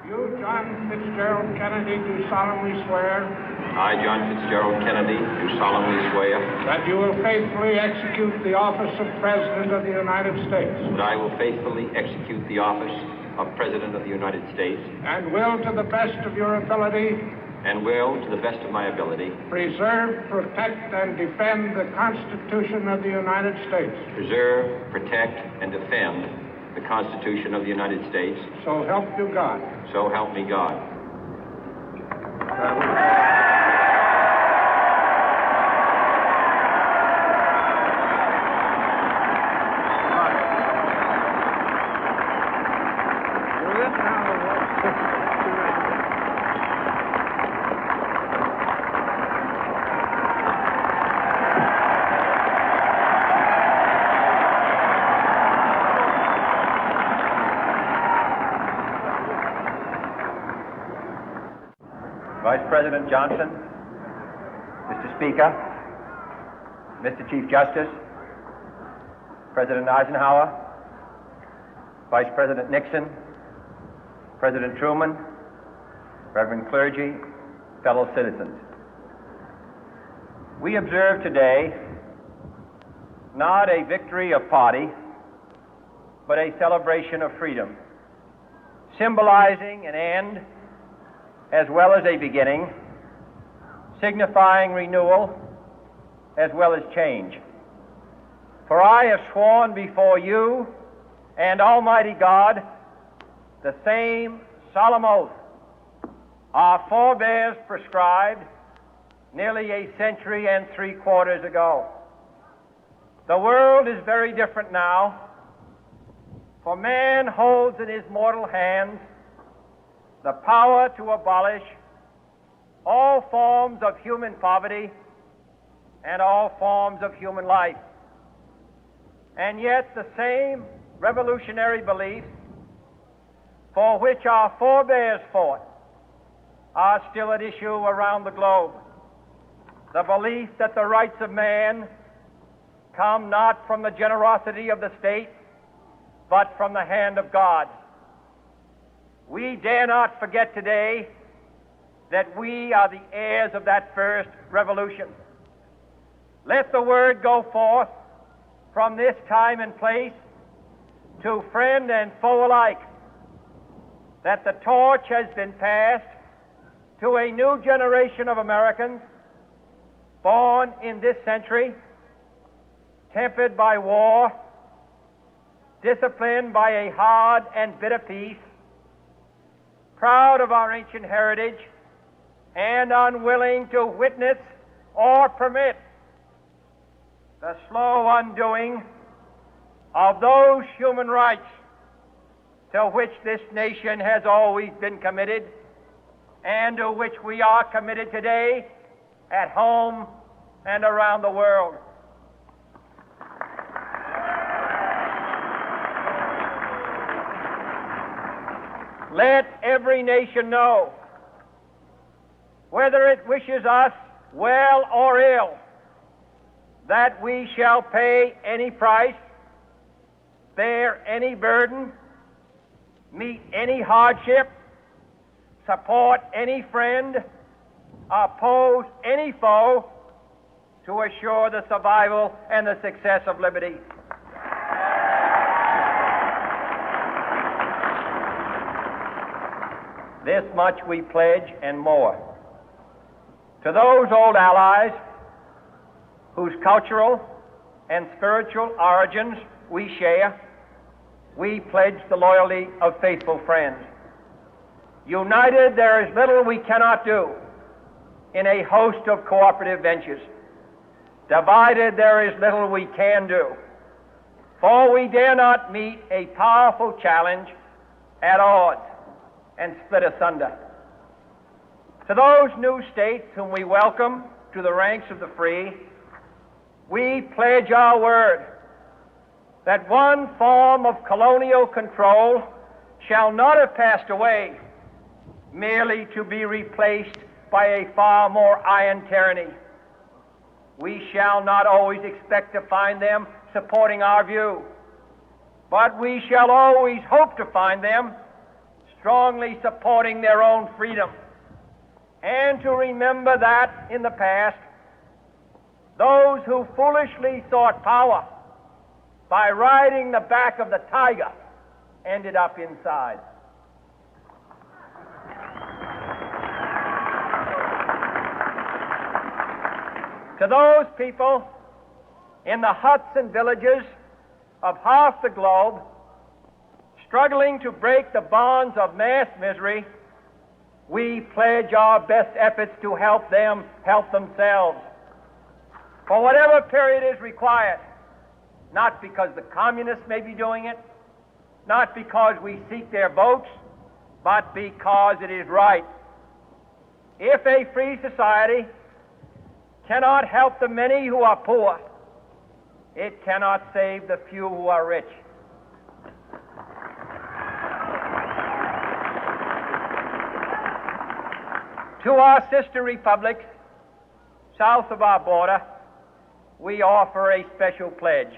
You, John Fitzgerald Kennedy, do solemnly swear. I, John Fitzgerald Kennedy, do solemnly swear. That you will faithfully execute the office of President of the United States. That I will faithfully execute the office of President of the United States. And will, to the best of your ability. And will, to the best of my ability. Preserve, protect, and defend the Constitution of the United States. Preserve, protect, and defend the Constitution of the United States. So help you God. So help me God. Vice President Johnson, Mr. Speaker, Mr. Chief Justice, President Eisenhower, Vice President Nixon, President Truman, Reverend clergy, fellow citizens. We observe today not a victory of party, but a celebration of freedom, symbolizing an end as well as a beginning, signifying renewal as well as change. For I have sworn before you and Almighty God the same solemn oath our forebears prescribed nearly a century and 3/4 ago. The world is very different now, for man holds in his mortal hands the power to abolish all forms of human poverty and all forms of human life. And yet the same revolutionary beliefs for which our forebears fought are still at issue around the globe. The belief that the rights of man come not from the generosity of the state, but from the hand of God. We dare not forget today that we are the heirs of that first revolution. Let the word go forth from this time and place to friend and foe alike that the torch has been passed to a new generation of Americans born in this century, tempered by war, disciplined by a hard and bitter peace, proud of our ancient heritage, and unwilling to witness or permit the slow undoing of those human rights to which this nation has always been committed and to which we are committed today at home and around the world. Let every nation know, whether it wishes us well or ill, that we shall pay any price, bear any burden, meet any hardship, support any friend, oppose any foe to assure the survival and the success of liberty. This much we pledge and more. To those old allies whose cultural and spiritual origins we share, we pledge the loyalty of faithful friends. United, there is little we cannot do in a host of cooperative ventures. Divided, there is little we can do, for we dare not meet a powerful challenge at odds and split asunder. To those new states whom we welcome to the ranks of the free, we pledge our word that one form of colonial control shall not have passed away, merely to be replaced by a far more iron tyranny. We shall not always expect to find them supporting our view, but we shall always hope to find them strongly supporting their own freedom, and to remember that in the past, those who foolishly sought power by riding the back of the tiger ended up inside. To those people in the huts and villages of half the globe struggling to break the bonds of mass misery, we pledge our best efforts to help them help themselves for whatever period is required, not because the communists may be doing it, not because we seek their votes, but because it is right. If a free society cannot help the many who are poor, it cannot save the few who are rich. To our sister republics south of our border, we offer a special pledge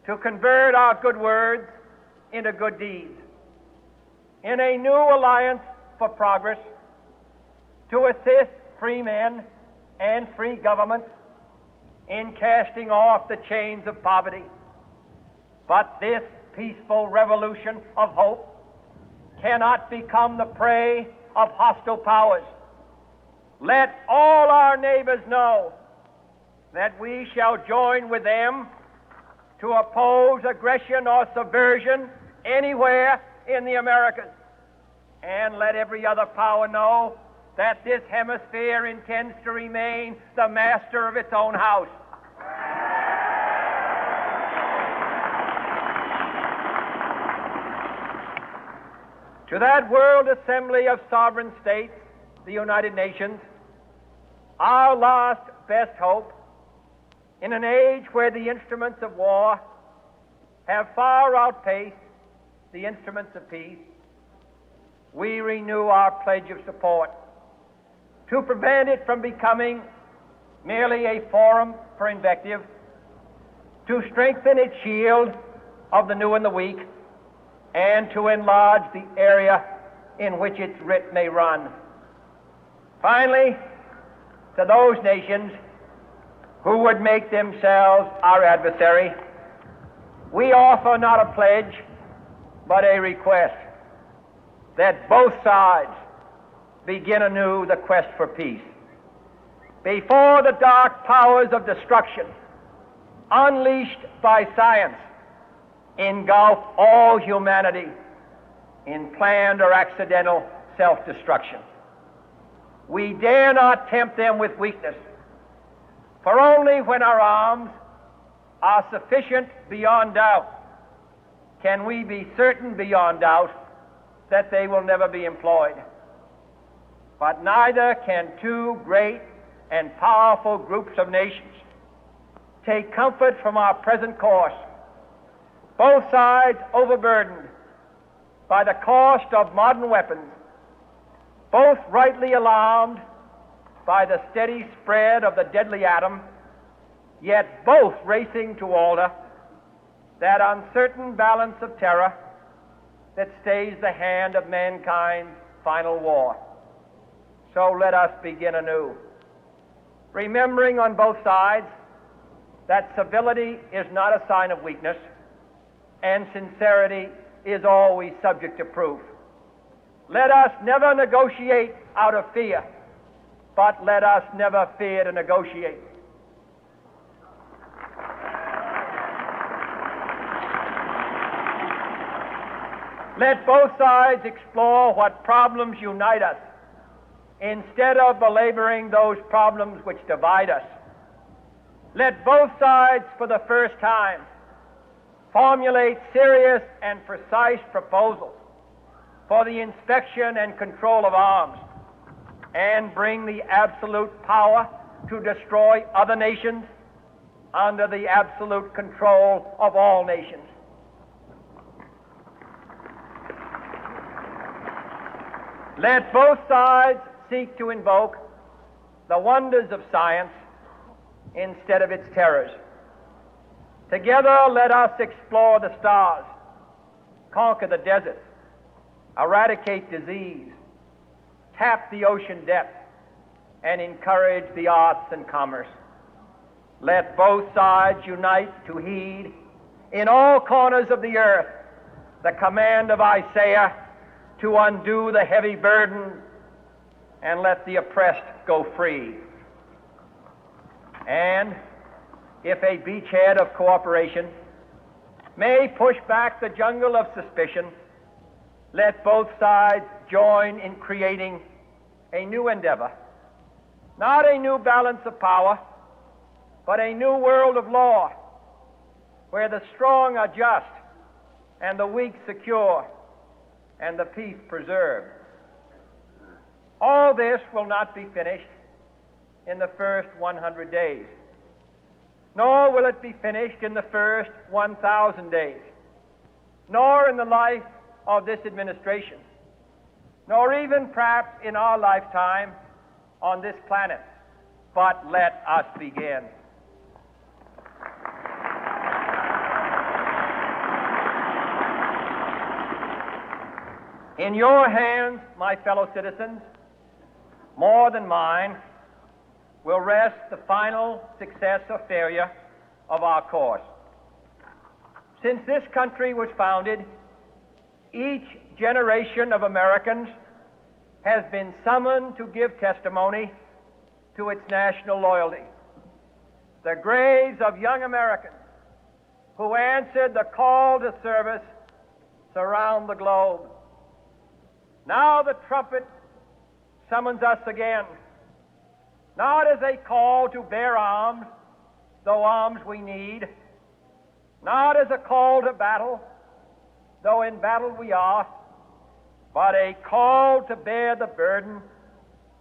to convert our good words into good deeds, in a new alliance for progress, to assist free men and free governments in casting off the chains of poverty. But this peaceful revolution of hope cannot become the prey of hostile powers. Let all our neighbors know that we shall join with them to oppose aggression or subversion anywhere in the Americas. And let every other power know that this hemisphere intends to remain the master of its own house. To that World Assembly of Sovereign States, the United Nations, our last best hope, in an age where the instruments of war have far outpaced the instruments of peace, we renew our pledge of support to prevent it from becoming merely a forum for invective, to strengthen its shield of the new and the weak, and to enlarge the area in which its writ may run. Finally, to those nations who would make themselves our adversary, we offer not a pledge, but a request that both sides begin anew the quest for peace. Before the dark powers of destruction, unleashed by science, engulf all humanity in planned or accidental self-destruction, we dare not tempt them with weakness, for only when our arms are sufficient beyond doubt can we be certain beyond doubt that they will never be employed. But neither can two great and powerful groups of nations take comfort from our present course, both sides overburdened by the cost of modern weapons, both rightly alarmed by the steady spread of the deadly atom, yet both racing to alter that uncertain balance of terror that stays the hand of mankind's final war. So let us begin anew, remembering on both sides that civility is not a sign of weakness, and sincerity is always subject to proof. Let us never negotiate out of fear, but let us never fear to negotiate. Let both sides explore what problems unite us, instead of belaboring those problems which divide us. Let both sides, for the first time, formulate serious and precise proposals for the inspection and control of arms, and bring the absolute power to destroy other nations under the absolute control of all nations. Let both sides seek to invoke the wonders of science instead of its terrors. Together, let us explore the stars, conquer the deserts, eradicate disease, tap the ocean depth, and encourage the arts and commerce. Let both sides unite to heed in all corners of the earth the command of Isaiah to undo the heavy burden and let the oppressed go free. And if a beachhead of cooperation may push back the jungle of suspicion, let both sides join in creating a new endeavor, not a new balance of power, but a new world of law, where the strong are just and the weak secure and the peace preserved. All this will not be finished in the first 100 days, nor will it be finished in the first 1,000 days, nor in the life of this administration, nor even perhaps in our lifetime on this planet. But let us begin. In your hands, my fellow citizens, more than mine, will rest the final success or failure of our course. Since this country was founded, each generation of Americans has been summoned to give testimony to its national loyalty. The graves of young Americans who answered the call to service surround the globe. Now the trumpet summons us again, not as a call to bear arms, though arms we need, not as a call to battle, though in battle we are, but a call to bear the burden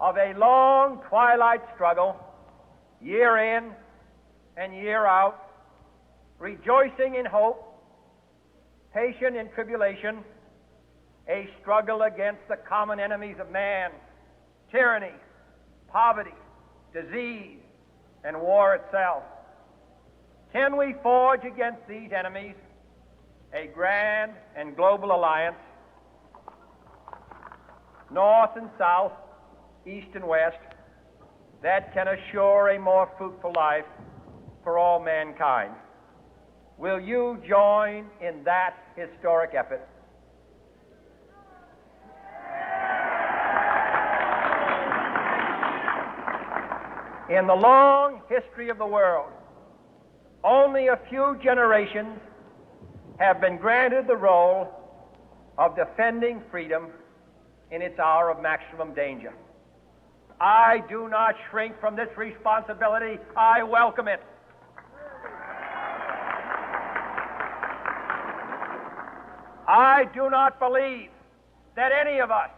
of a long twilight struggle, year in and year out, rejoicing in hope, patient in tribulation, a struggle against the common enemies of man, tyranny, poverty, disease, and war itself. Can we forge against these enemies a grand and global alliance, north and south, east and west, that can assure a more fruitful life for all mankind? Will you join in that historic effort? In the long history of the world, only a few generations have been granted the role of defending freedom in its hour of maximum danger. I do not shrink from this responsibility. I welcome it. I do not believe that any of us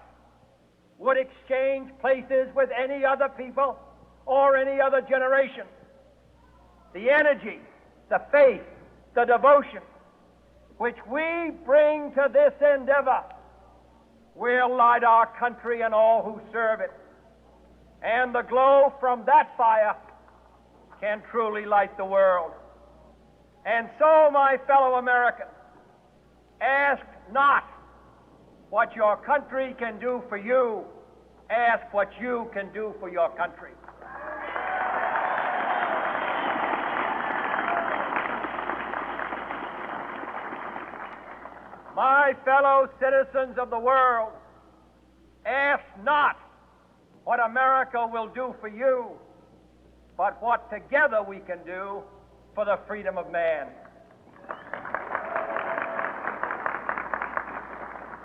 would exchange places with any other people or any other generation. The energy, the faith, the devotion which we bring to this endeavor will light our country and all who serve it. And the glow from that fire can truly light the world. And so, my fellow Americans, ask not what your country can do for you. Ask what you can do for your country. My fellow citizens of the world, ask not what America will do for you, but what together we can do for the freedom of man.